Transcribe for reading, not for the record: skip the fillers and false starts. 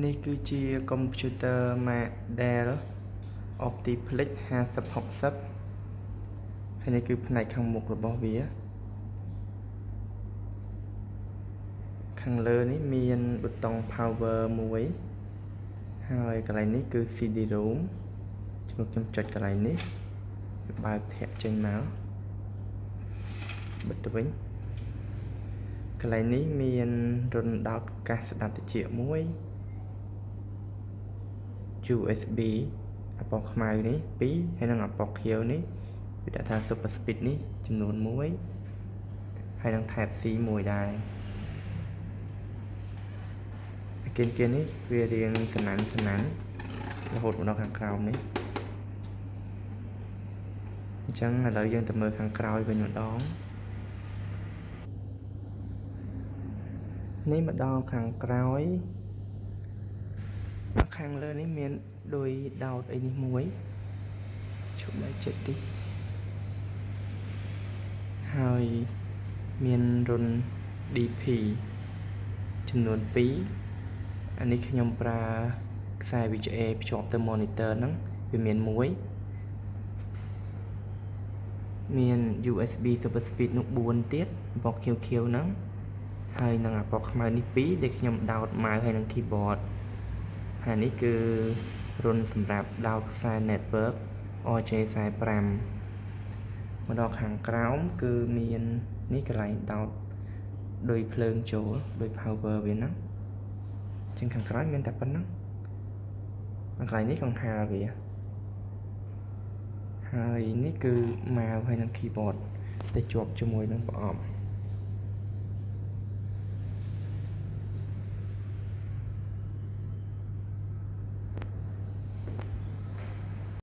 នេះគឺជាកុំព្យូទ័រ Mac Dell Optiplex 5060 ហើយនេះគឺផ្នែកខាងមុខរបស់វាខាងលើនេះមានប៊ូតុង Power មួយហើយកន្លែងនេះគឺ CD-ROM ជួយខ្ញុំចុចកន្លែងនេះបើកធាក់ចេញមកបិទទៅវិញកន្លែងនេះមានរុនដោតកាសស្ដាប់ត្រជាក់មួយ USB អាប៉ុកខ្មៅនេះ2ហើយនិងអាប៉ុកខៀវនេះវាដាក់ថា Super Speed នេះចំនួន1ហើយនិង Type C មួយដែរគៀននេះវារៀងសណាន់រហូតមកដល់ខាងក្រោមនេះអញ្ចឹងឥឡូវយើងទៅមើលខាងក្រោយវិញម្ដងនេះមកដល់ខាងក្រោយខាងលើនេះមានដូចដោតអីនេះមួយជុំឲ្យចិត្តតិចហើយមានរុន DP ចំនួន2អានេះខ្ញុំប្រើខ្សែ VGA ភ្ជាប់ទៅ monitor ហ្នឹងវាមានមួយមាន USB Super Speed នោះ4ទៀតបកខៀវហ្នឹងហើយនឹងអាប៉ុកខ្មៅនេះ2ដែលខ្ញុំដោតម៉ៅហើយនឹង keyboard ហើយនេះគឺរុនសម្រាប់ដោតខ្សែ network RJ45 មកដល់ខាងក្រោមគឺមាននេះកន្លែងដោតដោយភ្លើងចូលដោយ power វាហ្នឹងជាងខាងក្រោយមានតែប៉ុណ្ណឹងកន្លែងនេះកង្ហារវាហើយនេះគឺម៉ៅហើយនឹង keyboard ដែលជាប់ជាមួយនឹងប្រអប់